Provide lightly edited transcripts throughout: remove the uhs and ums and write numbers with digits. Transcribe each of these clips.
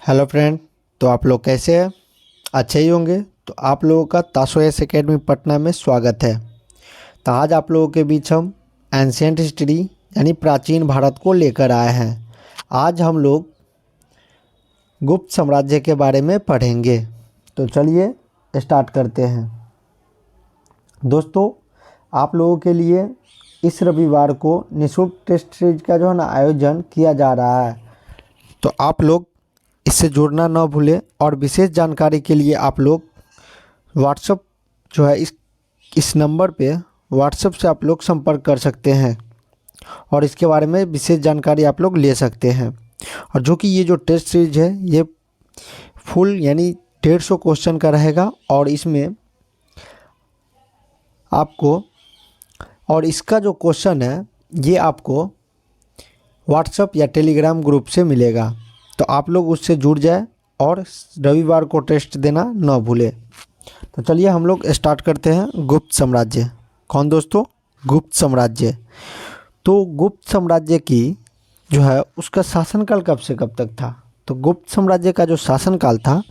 Hello friend. तो आप लोग कैसे हैं? अच्छे ही होंगे। तो आप लोगों का ताशो एस एकेडमी पटना में स्वागत है। तो आज आप लोगों के बीच हम एंशिएंट हिस्ट्री यानी प्राचीन भारत को लेकर आए हैं। आज हम लोग गुप्त साम्राज्य के बारे में पढ़ेंगे। तो चलिए स्टार्ट करते हैं। दोस्तों, आप लोगों के लिए इस रविवार को निःशुल्क टेस्ट सीरीज का जो है ना आयोजन किया जा रहा है। तो आप लोग इससे जुड़ना ना भूलें और विशेष जानकारी के लिए आप लोग व्हाट्सएप जो है इस नंबर पे व्हाट्सएप से आप लोग संपर्क कर सकते हैं और इसके बारे में विशेष जानकारी आप लोग ले सकते हैं। और जो कि ये जो टेस्ट सीरीज है ये फुल यानी 150 क्वेश्चन का रहेगा और इसमें आपको और इसका जो क्वेश्चन है ये आपको व्हाट्सएप या टेलीग्राम ग्रुप से मिलेगा। तो आप लोग उससे जुड़ जाए और रविवार को टेस्ट देना ना भूले। तो चलिए हम लोग स्टार्ट करते हैं। गुप्त साम्राज्य। कौन दोस्तों? गुप्त साम्राज्य। तो गुप्त साम्राज्य की जो है उसका शासनकाल कब से कब तक था? तो गुप्त साम्राज्य का जो शासनकाल था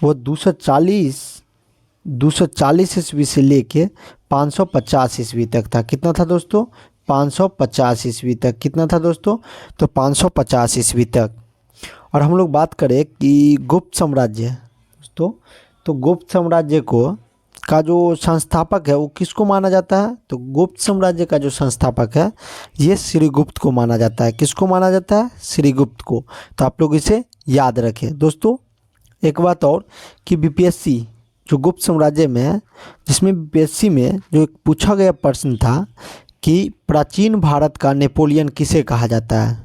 वो 240 ईस्वी से लेके 550 ईस्वी तक था। कितना था दोस्तों? 550 ईस्वी तक। कितना था दोस्तों? तो 550 ईस्वी तक। और हम लोग बात करें कि गुप्त साम्राज्य दोस्तों, तो गुप्त साम्राज्य का जो संस्थापक है वो किसको माना जाता है? तो गुप्त साम्राज्य का जो संस्थापक है ये श्रीगुप्त को माना जाता है। किसको माना जाता है? श्रीगुप्त को। तो आप लोग इसे याद रखें दोस्तों। एक बात और कि बीपीएससी जो गुप्त साम्राज्य में है, जिसमें बीपीएससी में जो एक पूछा गया प्रश्न था कि प्राचीन भारत का नेपोलियन किसे कहा जाता है?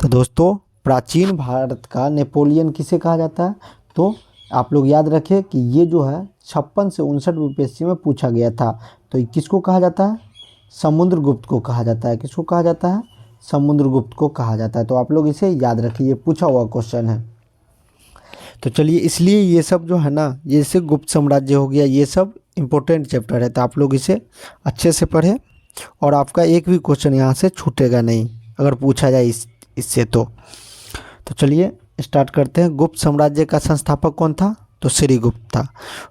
तो दोस्तों, प्राचीन भारत का नेपोलियन किसे कहा जाता है? तो आप लोग याद रखें कि ये जो है 56 से 59 बीपीएससी में पूछा गया था। तो ये किसको कहा जाता है? समुद्रगुप्त को कहा जाता है। किसको कहा जाता है? समुद्रगुप्त को कहा जाता है। तो आप लोग इसे याद रखिए, ये पूछा हुआ क्वेश्चन है। तो चलिए, इसलिए ये सब जो है ना, ये से गुप्त साम्राज्य हो गया, ये सब इम्पोर्टेंट चैप्टर है। तो आप लोग इसे अच्छे से पढ़ें और आपका एक भी क्वेश्चन यहाँ से छूटेगा नहीं अगर पूछा जाए इससे। तो चलिए स्टार्ट करते हैं। गुप्त साम्राज्य का संस्थापक कौन था? तो श्रीगुप्त था।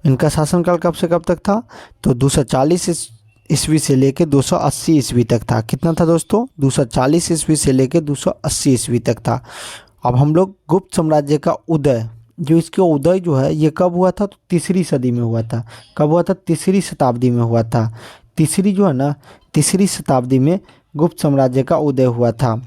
इनका शासनकाल कब से कब तक था? तो 240 ईस्वी से लेकर 280 ईस्वी तक था। कितना था दोस्तों? 240 ईस्वी से लेकर 280 ईस्वी तक था। अब हम लोग गुप्त साम्राज्य का उदय, जो इसके उदय जो है ये कब हुआ था? तो तीसरी सदी में हुआ था। कब हुआ था? तीसरी शताब्दी में हुआ था। तीसरी जो है ना, तीसरी शताब्दी में गुप्त साम्राज्य का उदय हुआ था।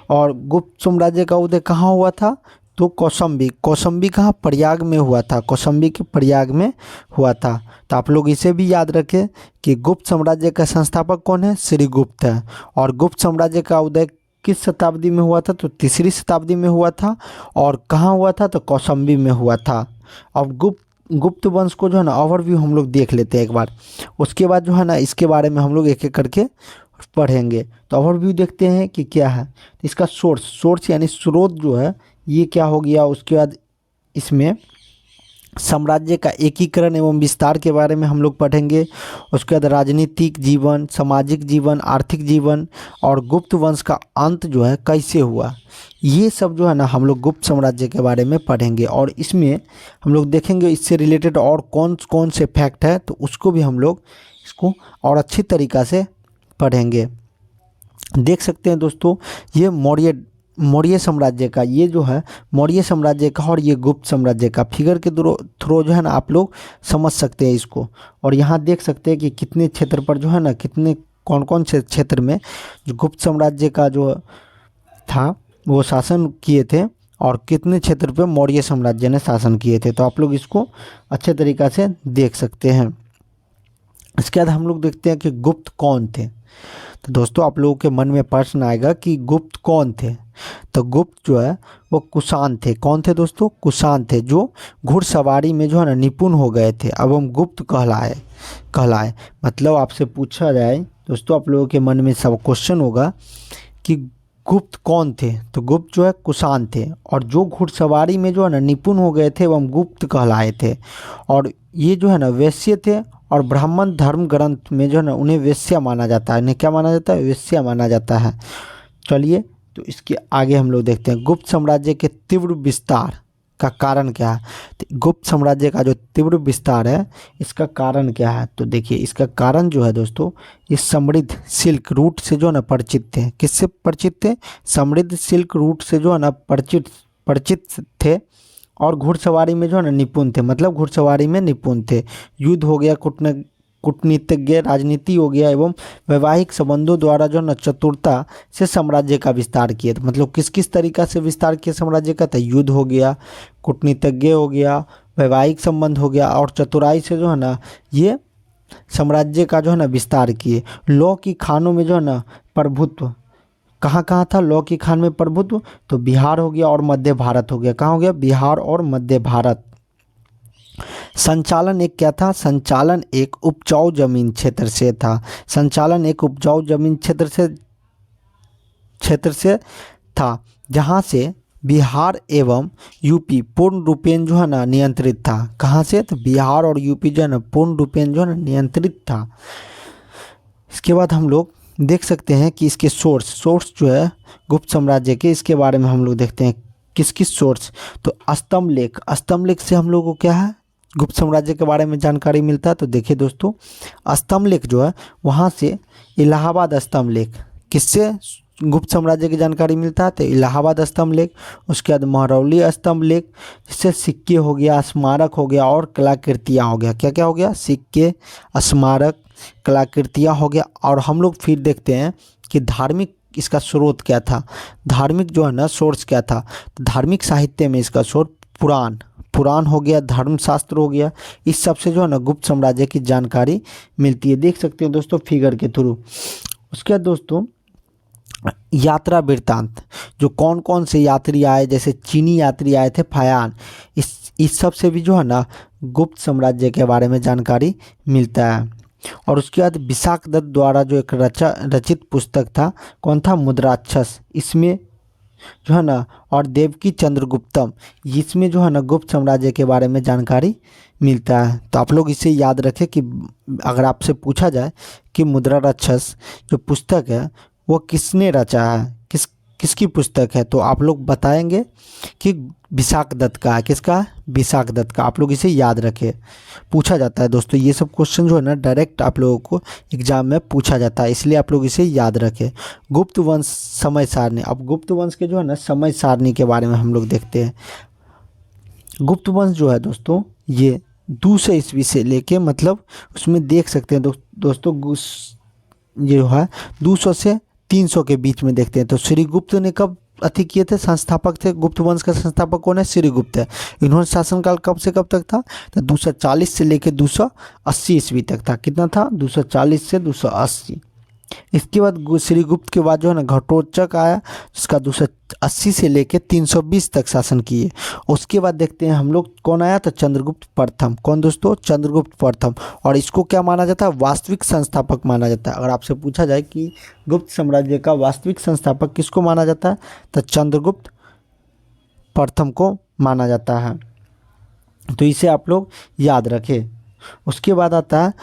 और गुप्त साम्राज्य का उदय कहाँ हुआ था? तो कौशाम्बी कहाँ? प्रयाग में हुआ था। कौशाम्बी के प्रयाग में हुआ था। तो आप लोग इसे भी याद रखें कि गुप्त साम्राज्य का संस्थापक कौन है? श्रीगुप्त है। और गुप्त साम्राज्य का उदय किस शताब्दी में हुआ था? तो तीसरी शताब्दी में हुआ था। और कहाँ हुआ था? तो कौशाम्बी में हुआ था। अब गुप्त वंश को जो है ना ओवरव्यू हम लोग देख लेते हैं एक बार। उसके बाद जो है ना इसके बारे में हम लोग एक एक करके पढ़ेंगे। तो ओवरव्यू देखते हैं कि क्या है। तो इसका सोर्स यानी स्रोत जो है ये क्या हो गया। उसके बाद इसमें साम्राज्य का एकीकरण एवं विस्तार के बारे में हम लोग पढ़ेंगे। उसके बाद राजनीतिक जीवन, सामाजिक जीवन, आर्थिक जीवन और गुप्त वंश का अंत जो है कैसे हुआ, ये सब जो है ना हम लोग गुप्त साम्राज्य के बारे में पढ़ेंगे। और इसमें हम लोग देखेंगे इससे रिलेटेड और कौन कौन से फैक्ट है, तो उसको भी हम लोग इसको और अच्छी तरीक़ा से पढ़ेंगे। देख सकते हैं दोस्तों, ये मौर्य साम्राज्य का, ये जो है मौर्य साम्राज्य का और ये गुप्त साम्राज्य का फिगर के थ्रू जो है ना आप लोग समझ सकते हैं इसको। और यहाँ देख सकते हैं कि कितने क्षेत्र पर जो है ना, कितने कौन कौन से क्षेत्र में जो गुप्त साम्राज्य का जो था वो शासन किए थे और कितने क्षेत्र पे मौर्य साम्राज्य ने शासन किए थे। तो आप लोग इसको अच्छे तरीक़ा से देख सकते हैं। इसके बाद हम लोग देखते हैं कि गुप्त कौन थे। तो दोस्तों, आप लोगों के मन में प्रश्न आएगा कि गुप्त कौन थे। तो गुप्त जो है वो कुषाण थे। कौन थे दोस्तों? कुषाण थे, जो घुड़सवारी में जो है ना निपुण हो गए थे। अब हम गुप्त कहलाए मतलब आपसे पूछा जाए दोस्तों, आप लोगों के मन में सब क्वेश्चन होगा कि गुप्त कौन थे। तो गुप्त जो है कुषाण थे और जो घुड़सवारी में जो है ना निपुण हो गए थे एवं गुप्त कहलाए थे। और ये जो है ना वैश्य थे और ब्राह्मण धर्म ग्रंथ में जो है ना उन्हें वेश्या माना जाता है। इन्हें क्या माना जाता है? वेश्या माना जाता है। चलिए, तो इसके आगे हम लोग देखते हैं गुप्त साम्राज्य के तीव्र विस्तार। का कारण क्या है? तो गुप्त साम्राज्य का जो तीव्र विस्तार है इसका कारण क्या है? तो देखिए इसका कारण जो है दोस्तों, ये समृद्ध सिल्क रूट से जो है ना परिचित थे। किससे परिचित थे? समृद्ध सिल्क रूट से जो है ना परिचित परिचित थे। और घुड़सवारी में जो है ना निपुण थे, मतलब घुड़सवारी में निपुण थे। युद्ध हो गया, कूटनीतिज्ञ, राजनीति हो गया एवं वैवाहिक संबंधों द्वारा जो है ना चतुरता से साम्राज्य का विस्तार किया। तो मतलब किस किस तरीका से विस्तार किया साम्राज्य का? तो युद्ध हो गया, कूटनीतिज्ञ हो गया, वैवाहिक संबंध हो गया और चतुराई से जो है ना ये साम्राज्य का जो है ना विस्तार किए। लौ की खानों में जो है ना प्रभुत्व, कहाँ कहाँ था लौ की खान में प्रभुत्व? तो बिहार हो गया और मध्य भारत हो गया। कहाँ हो गया? बिहार और मध्य भारत। संचालन एक क्या था? संचालन एक उपजाऊ जमीन क्षेत्र से था। संचालन एक उपजाऊ जमीन क्षेत्र से था, जहाँ से बिहार एवं यूपी पूर्ण रूपेण जो है ना नियंत्रित था। कहाँ से? तो बिहार और यूपी जो है ना पूर्ण रूपेण जो है ना नियंत्रित था। इसके बाद हम लोग देख सकते हैं कि इसके सोर्स जो है गुप्त साम्राज्य के, इसके बारे में हम लोग देखते हैं किस किस सोर्स। तो स्तंभ लेख से हम लोग को क्या है गुप्त साम्राज्य के बारे में जानकारी मिलता है। तो देखिए दोस्तों, स्तंभ लेख जो है वहाँ से इलाहाबाद स्तंभ लेख, किससे गुप्त साम्राज्य की जानकारी मिलता है? तो इलाहाबाद स्तंभ लेख। उसके बाद महरौली स्तंभ लेख, जिससे सिक्के हो गया, स्मारक हो गया और कलाकृतियाँ हो गया। क्या क्या हो गया? सिक्के, स्मारक, कलाकृतियाँ हो गया। और हम लोग फिर देखते हैं कि धार्मिक इसका स्रोत क्या था। धार्मिक जो है ना सोर्स क्या था? तो धार्मिक साहित्य में इसका स्रोत पुराण हो गया, धर्मशास्त्र हो गया। इस सब से जो है ना गुप्त साम्राज्य की जानकारी मिलती है। देख सकते हैं दोस्तों फिगर के थ्रू। उसके बाद दोस्तों यात्रा वृत्तांत, जो कौन कौन से यात्री आए, जैसे चीनी यात्री आए थे फायान, इस सब से भी जो है ना गुप्त साम्राज्य के बारे में जानकारी मिलता है। और उसके बाद विशाख दत्त द्वारा जो एक रचित पुस्तक था, कौन था? मुद्राक्षस। इसमें जो है ना, और देवकी चंद्रगुप्तम, इसमें जो है ना गुप्त साम्राज्य के बारे में जानकारी मिलता है। तो आप लोग इसे याद रखें कि अगर आपसे पूछा जाए कि मुद्राक्षस जो पुस्तक है वो किसने रचा है, किसकी पुस्तक है, तो आप लोग बताएंगे कि विशाख दत्त का है। किसका? विशाख दत्त का। आप लोग इसे याद रखें, पूछा जाता है दोस्तों। ये सब क्वेश्चन जो है ना डायरेक्ट आप लोगों को एग्जाम में पूछा जाता है, इसलिए आप लोग इसे याद रखें। गुप्त वंश समय सारणी। अब गुप्त वंश के जो है ना समय सारणी के बारे में हम लोग देखते हैं। गुप्त वंश जो है दोस्तों ये 200 ईस्वी से लेके, मतलब उसमें देख सकते हैं दोस्तों ये जो है 200 से 300 के बीच में देखते हैं। तो श्रीगुप्त ने कब अति किए थे? संस्थापक थे। गुप्त वंश का संस्थापक कौन है? श्रीगुप्त है। इन्होंने शासनकाल कब से कब तक था? तो 240 से लेकर 280 ईस्वी तक था। कितना था? 240 से 280। इसके बाद श्रीगुप्त के बाद जो है ना घटोत्कच आया, जिसका 280 से लेकर 320 तक शासन किए। उसके बाद देखते हैं हम लोग कौन आया? तो चंद्रगुप्त प्रथम। कौन दोस्तों? चंद्रगुप्त प्रथम। और इसको क्या माना जाता है? वास्तविक संस्थापक माना जाता है। अगर आपसे पूछा जाए कि गुप्त साम्राज्य का वास्तविक संस्थापक किसको माना जाता है, तो चंद्रगुप्त प्रथम को माना जाता है। तो इसे आप लोग याद रखें। उसके बाद आता है,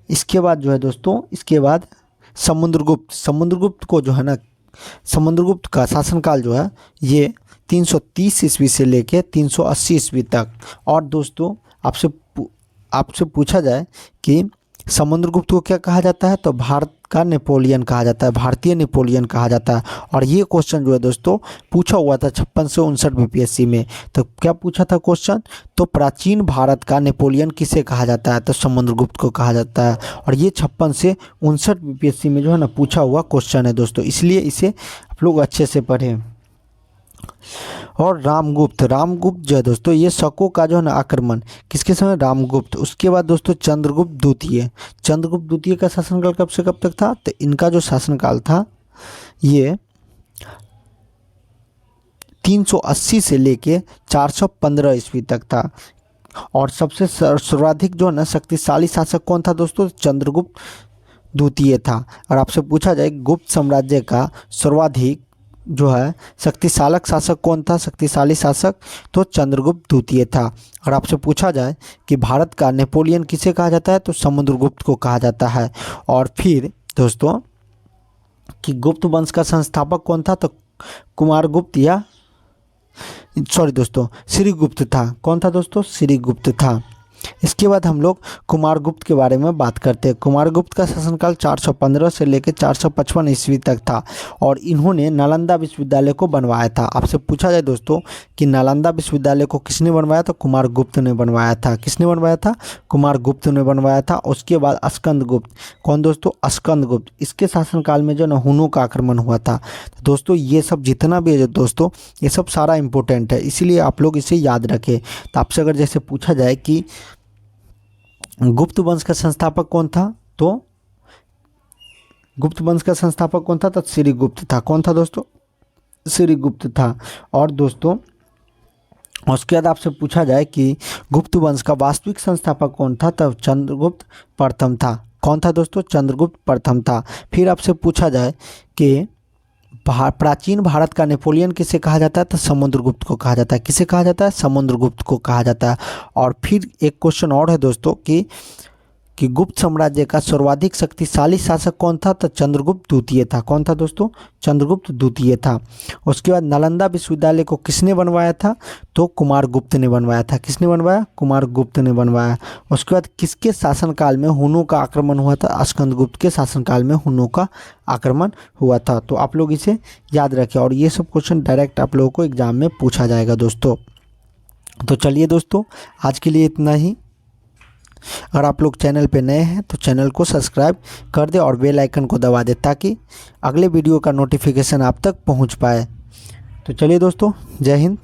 इसके बाद जो है दोस्तों, इसके बाद समुद्रगुप्त को जो है ना, समुद्रगुप्त का शासनकाल जो है ये 330 ईस्वी से लेके 380 ईस्वी तक। और दोस्तों आपसे पूछा जाए कि समुद्रगुप्त को क्या कहा जाता है, तो भारत का नेपोलियन कहा जाता है, भारतीय नेपोलियन कहा जाता है। और ये क्वेश्चन जो है दोस्तों पूछा हुआ था 56 से 59 बीपीएससी में। तो क्या पूछा था क्वेश्चन? तो प्राचीन भारत का नेपोलियन किसे कहा जाता है, तो समुद्रगुप्त को कहा जाता है। और ये 56 से 59 बीपीएससी में जो है ना पूछा हुआ क्वेश्चन है दोस्तों, इसलिए इसे आप लोग अच्छे से पढ़ें। और रामगुप्त जो है दोस्तों, ये शकों का जो है ना आक्रमण किसके समय? रामगुप्त। उसके बाद दोस्तों चंद्रगुप्त द्वितीय का शासनकाल कब से कब तक था? तो इनका जो शासनकाल था ये 380 से लेके 415 ईस्वी तक था। और सबसे सर्वाधिक जो है ना शक्तिशाली शासक कौन था दोस्तों? चंद्रगुप्त द्वितीय था। और आपसे पूछा जाए गुप्त साम्राज्य का सर्वाधिक जो है शक्तिशाली शासक कौन था, शक्तिशाली शासक, तो चंद्रगुप्त द्वितीय था। और आपसे पूछा जाए कि भारत का नेपोलियन किसे कहा जाता है, तो समुद्रगुप्त को कहा जाता है। और फिर दोस्तों कि गुप्त वंश का संस्थापक कौन था, तो कुमारगुप्त या सॉरी दोस्तों, श्रीगुप्त था। कौन था दोस्तों? श्रीगुप्त था। इसके बाद हम लोग कुमारगुप्त के बारे में बात करते हैं। कुमारगुप्त का शासनकाल 415 से लेकर 455 ईस्वी तक था और इन्होंने नालंदा विश्वविद्यालय को बनवाया था। आपसे पूछा जाए दोस्तों कि नालंदा विश्वविद्यालय को किसने बनवाया? तो कुमारगुप्त ने बनवाया था। किसने बनवाया था? कुमारगुप्त ने बनवाया था। उसके बाद स्कंदगुप्त। कौन दोस्तों? स्कंदगुप्त। इसके शासनकाल में जो ना हुनों का आक्रमण हुआ था। तो दोस्तों ये सब जितना भी है दोस्तों, ये सब सारा इंपॉर्टेंट है, इसीलिए आप लोग इसे याद रखें। तो आपसे अगर जैसे पूछा जाए कि गुप्त वंश का संस्थापक कौन था, तो गुप्त वंश का संस्थापक कौन था? तो श्रीगुप्त था। कौन था दोस्तों? श्रीगुप्त था। और दोस्तों उसके बाद आपसे पूछा जाए कि गुप्त वंश का वास्तविक संस्थापक कौन था? तब चंद्रगुप्त प्रथम था। कौन था दोस्तों? चंद्रगुप्त प्रथम था। फिर आपसे पूछा जाए कि प्राचीन भारत का नेपोलियन किसे कहा जाता है? तो समुद्रगुप्त को कहा जाता है। किसे कहा जाता है? समुद्रगुप्त को कहा जाता है। और फिर एक क्वेश्चन और है दोस्तों कि गुप्त साम्राज्य का सर्वाधिक शक्तिशाली शासक कौन था? तो चंद्रगुप्त द्वितीय था। कौन था दोस्तों? चंद्रगुप्त द्वितीय था। उसके बाद नालंदा विश्वविद्यालय को किसने बनवाया था? तो कुमारगुप्त ने बनवाया था। किसने बनवाया? कुमारगुप्त ने बनवाया। उसके बाद किसके शासनकाल में हुनों का आक्रमण हुआ था? स्कंदगुप्त के शासनकाल में हुनों का आक्रमण हुआ था। तो आप लोग इसे याद रखें और ये सब क्वेश्चन डायरेक्ट आप लोगों को एग्जाम में पूछा जाएगा दोस्तों। तो चलिए दोस्तों, आज के लिए इतना ही। अगर आप लोग चैनल पे नए हैं तो चैनल को सब्सक्राइब कर दें और बेल आइकन को दबा दें ताकि अगले वीडियो का नोटिफिकेशन आप तक पहुंच पाए। तो चलिए दोस्तों, जय हिंद।